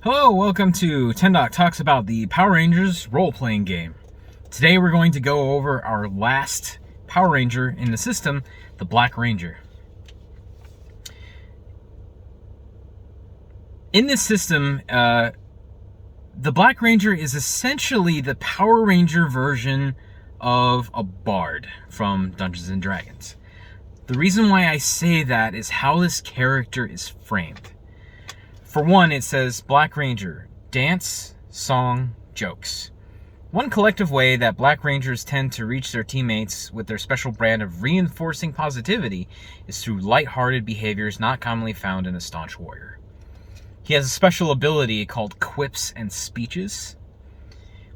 Hello, welcome to Tendoc Talks about the Power Rangers role-playing game. Today we're going to go over our last Power Ranger in the system, the Black Ranger. In this system, the Black Ranger is essentially the Power Ranger version of a bard from Dungeons & Dragons. The reason why I say that is how this character is framed. For one, it says Black Ranger, dance, song, jokes. One collective way that Black Rangers tend to reach their teammates with their special brand of reinforcing positivity is through light-hearted behaviors not commonly found in a staunch warrior. He has a special ability called quips and speeches,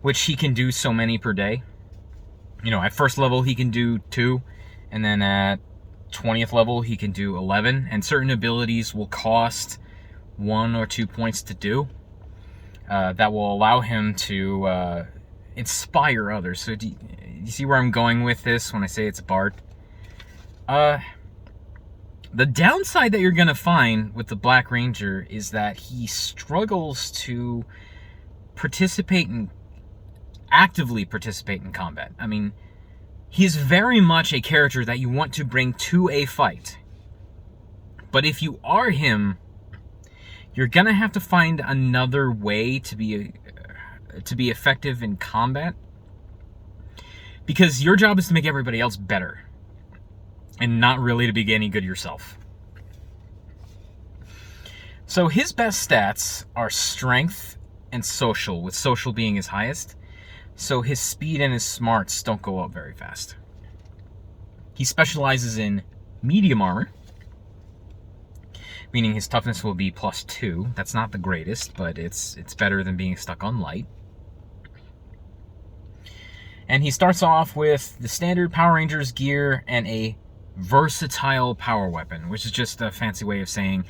which he can do so many per day. At first level he can do 2, and then at 20th level he can do 11, and certain abilities will cost 1 or 2 points to do. That will allow him to inspire others. So do you see where I'm going with this when I say it's a bard? The downside that you're going to find with the Black Ranger is that he struggles to actively participate in combat. I mean, he's very much a character that you want to bring to a fight. But if you are him, you're gonna have to find another way to be effective in combat, because your job is to make everybody else better and not really to be any good yourself. So his best stats are strength and social, with social being his highest. So his speed and his smarts don't go up very fast. He specializes in medium armor, meaning his toughness will be +2. That's not the greatest, but it's better than being stuck on light. And he starts off with the standard Power Rangers gear and a versatile power weapon, which is just a fancy way of saying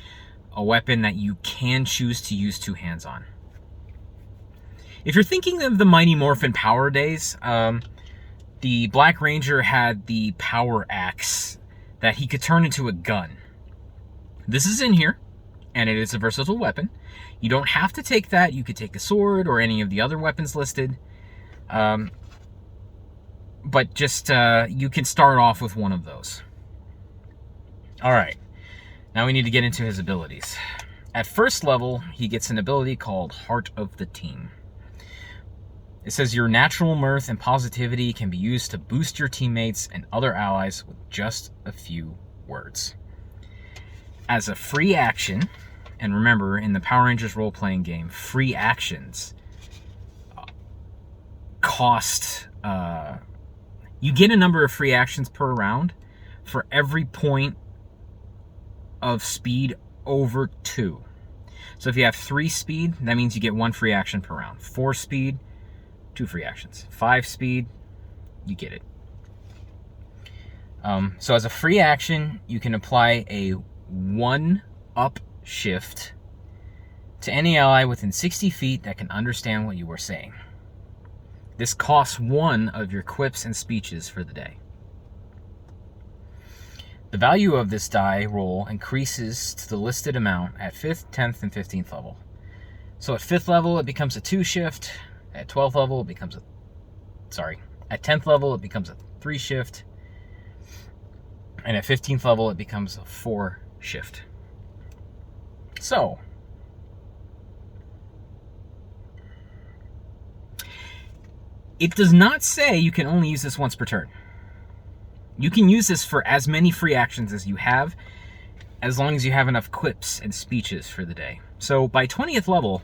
a weapon that you can choose to use 2 hands on. If you're thinking of the Mighty Morphin Power days, the Black Ranger had the Power Axe that he could turn into a gun. This is in here, and it is a versatile weapon. You don't have to take that. You could take a sword or any of the other weapons listed. But just, you can start off with one of those. Alright, now we need to get into his abilities. At first level, he gets an ability called Heart of the Team. It says your natural mirth and positivity can be used to boost your teammates and other allies with just a few words. As a free action, and remember, in the Power Rangers role-playing game, free actions cost... you get a number of free actions per round for every point of speed over 2. So if you have 3 speed, that means you get 1 free action per round. 4 speed, 2 free actions. 5 speed, you get it. So as a free action, you can apply a 1-up shift to any ally within 60 feet that can understand what you are saying. This costs 1 of your quips and speeches for the day. The value of this die roll increases to the listed amount at 5th, 10th, and 15th level. So at 5th level, it becomes a 2 shift. At 12th level, it becomes at 10th level, it becomes a 3 shift. And at 15th level, it becomes a 4 shift. So, it does not say you can only use this once per turn. You can use this for as many free actions as you have, as long as you have enough quips and speeches for the day. So by 20th level,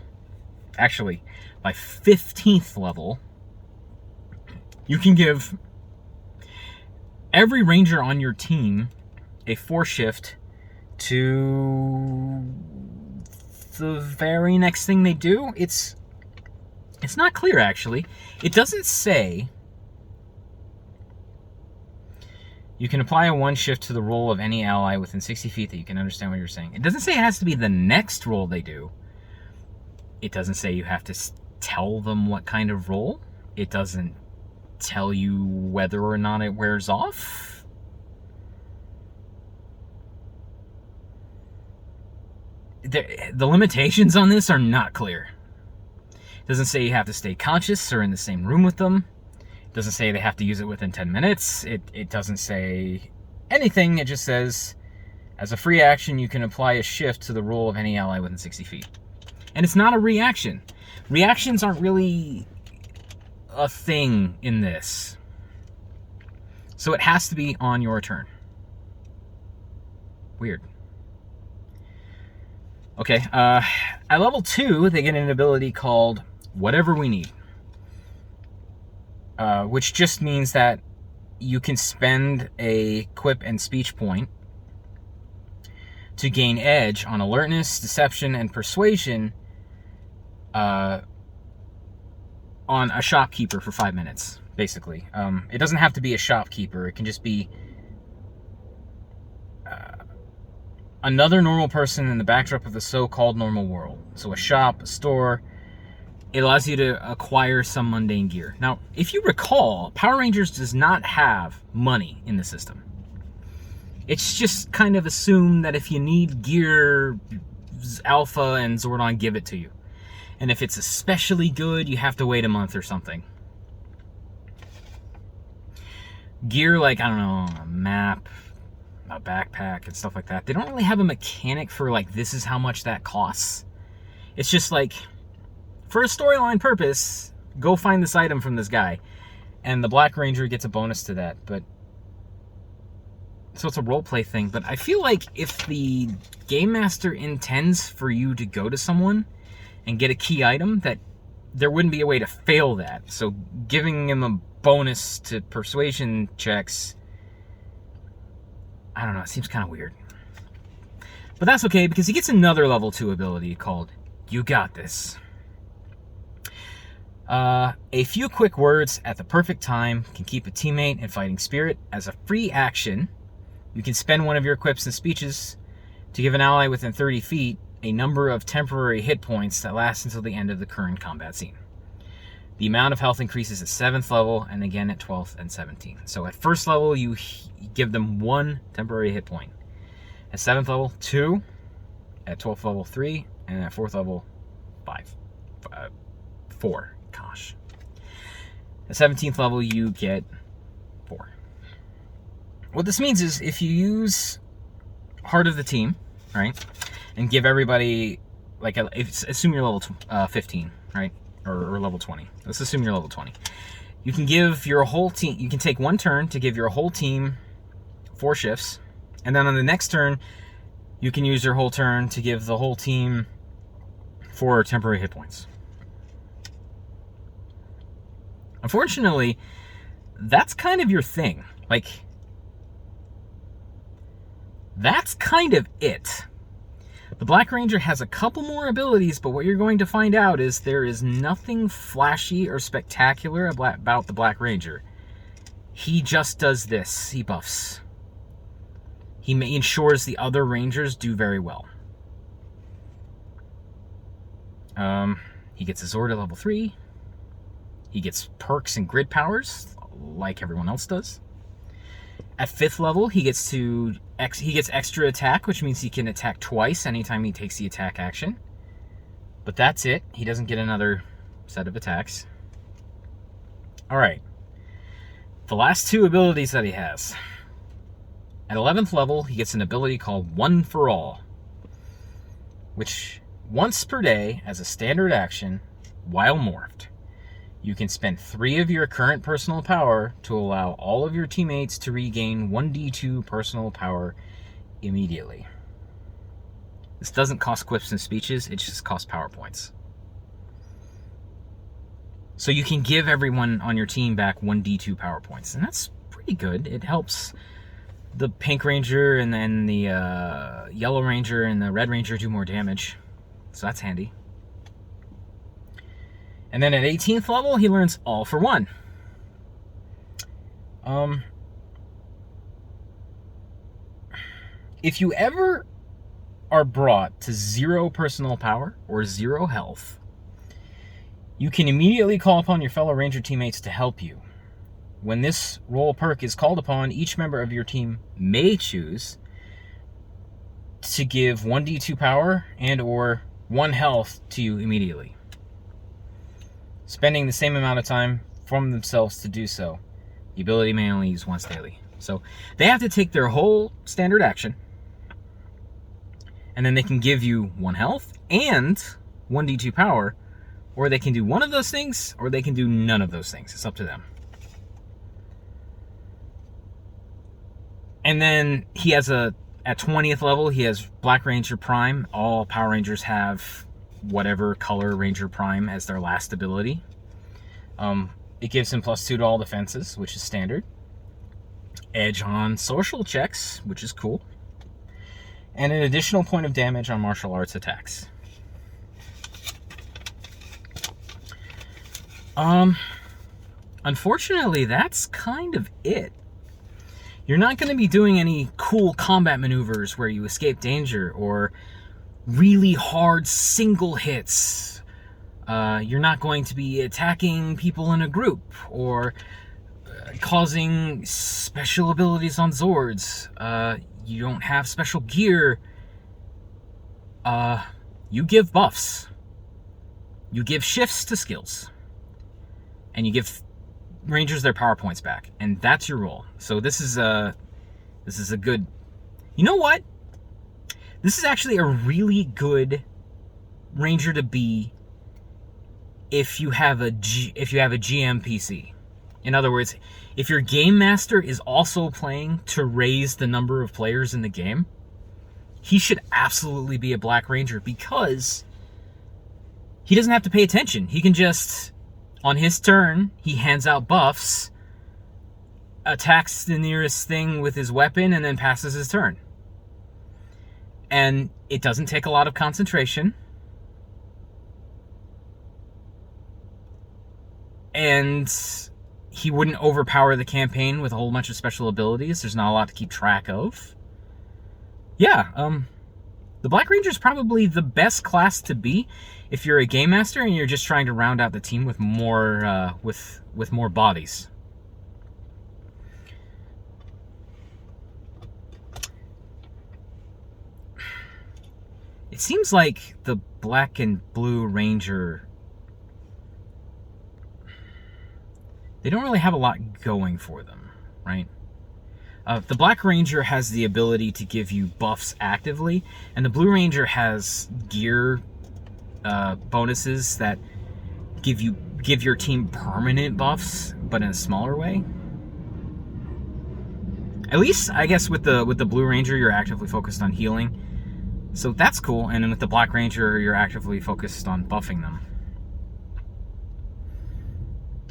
actually, by 15th level, you can give every ranger on your team a 4 shift to the very next thing they do. It's not clear, actually. It doesn't say you can apply a 1 shift to the roll of any ally within 60 feet that you can understand what you're saying. It doesn't say it has to be the next roll they do. It doesn't say you have to tell them what kind of roll. It doesn't tell you whether or not it wears off. the limitations on this are not clear. It doesn't say you have to stay conscious or in the same room with them. It doesn't say they have to use it within 10 minutes. It doesn't say anything. It just says, as a free action, you can apply a shift to the role of any ally within 60 feet. And it's not a reaction. Reactions aren't really a thing in this. So it has to be on your turn. Weird. Okay, at level 2, they get an ability called Whatever We Need. Which just means that you can spend a quip and speech point to gain edge on alertness, deception, and persuasion on a shopkeeper for 5 minutes, basically. It doesn't have to be a shopkeeper. It can just be another normal person in the backdrop of the so-called normal world. So a shop, a store. It allows you to acquire some mundane gear. Now, if you recall, Power Rangers does not have money in the system. It's just kind of assumed that if you need gear, Alpha and Zordon give it to you. And if it's especially good, you have to wait a month or something. Gear like, I don't know, a map, a backpack, and stuff like that. They don't really have a mechanic for, like, this is how much that costs. It's just like, for a storyline purpose, go find this item from this guy. And the Black Ranger gets a bonus to that, but... So it's a roleplay thing, but I feel like if the Game Master intends for you to go to someone and get a key item, that there wouldn't be a way to fail that. So giving him a bonus to persuasion checks, I don't know, it seems kind of weird. But that's okay, because he gets another level 2 ability called You Got This. A few quick words at the perfect time can keep a teammate in fighting spirit. As a free action, you can spend one of your quips and speeches to give an ally within 30 feet a number of temporary hit points that last until the end of the current combat scene. The amount of health increases at 7th level and again at 12th and 17th. So at 1st level, you give them 1 temporary hit point. At 7th level, 2. At 12th level, 3. And at 4th level, 5. 4. Gosh. At 17th level, you get 4. What this means is if you use Heart of the Team, right, and give everybody, like, assume you're level 15, right, or level 20. Let's assume you're level 20. You can give your whole team, you can take 1 turn to give your whole team 4 shifts, and then on the next turn, you can use your whole turn to give the whole team 4 temporary hit points. Unfortunately, that's kind of your thing. Like, that's kind of it. The Black Ranger has a couple more abilities, but what you're going to find out is there is nothing flashy or spectacular about the Black Ranger. He just does this. He buffs. He ensures the other Rangers do very well. He gets a Zord at level 3. He gets perks and grid powers, like everyone else does. At 5th level, he gets extra attack, which means he can attack twice anytime he takes the attack action. But that's it. He doesn't get another set of attacks. Alright. The last 2 abilities that he has. At 11th level, he gets an ability called One for All, which once per day, as a standard action, while morphed, you can spend 3 of your current personal power to allow all of your teammates to regain 1d2 personal power immediately. This doesn't cost quips and speeches, it just costs power points. So you can give everyone on your team back 1d2 power points, and that's pretty good. It helps the Pink Ranger and then the Yellow Ranger and the Red Ranger do more damage, so that's handy. And then at 18th level, he learns All for One. If you ever are brought to 0 personal power or 0 health, you can immediately call upon your fellow Ranger teammates to help you. When this role perk is called upon, each member of your team may choose to give 1d2 power and or 1 health to you immediately, spending the same amount of time from themselves to do so. The ability may only use once daily. So they have to take their whole standard action, and then they can give you 1 health and 1d2 power, or they can do one of those things, or they can do none of those things. It's up to them. And then he has at 20th level, he has Black Ranger Prime. All Power Rangers have whatever color Ranger Prime as their last ability. It gives him +2 to all defenses, which is standard. Edge on social checks, which is cool. And an additional point of damage on martial arts attacks. Unfortunately, that's kind of it. You're not going to be doing any cool combat maneuvers where you escape danger or really hard single hits. You're not going to be attacking people in a group or causing special abilities on Zords. You don't have special gear. You give buffs. You give shifts to skills. And you give Rangers their power points back. And that's your role. So this is a good... You know what? This is actually a really good Ranger to be if you have a GM PC. In other words, if your game master is also playing to raise the number of players in the game, he should absolutely be a Black Ranger, because he doesn't have to pay attention. He can just, on his turn, he hands out buffs, attacks the nearest thing with his weapon, and then passes his turn. And it doesn't take a lot of concentration. And he wouldn't overpower the campaign with a whole bunch of special abilities. There's not a lot to keep track of. Yeah, the Black Ranger is probably the best class to be if you're a game master and you're just trying to round out the team with more with more bodies. It seems like the Black and Blue Ranger, they don't really have a lot going for them, right? The Black Ranger has the ability to give you buffs actively, and the Blue Ranger has gear bonuses that give your team permanent buffs, but in a smaller way. At least, I guess, with the Blue Ranger, you're actively focused on healing, so that's cool. And then with the Black Ranger, you're actively focused on buffing them.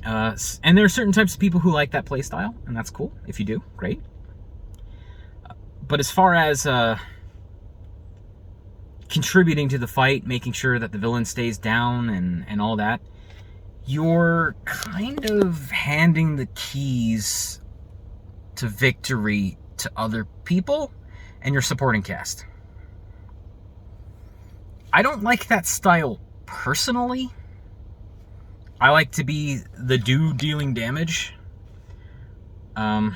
And there are certain types of people who like that playstyle, and that's cool. If you do, great. But as far as contributing to the fight, making sure that the villain stays down and all that, you're kind of handing the keys to victory to other people and your supporting cast. I don't like that style personally. I like to be the dude dealing damage. But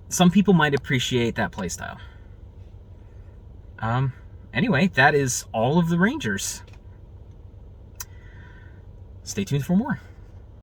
some people might appreciate that playstyle. Anyway, that is all of the Rangers. Stay tuned for more.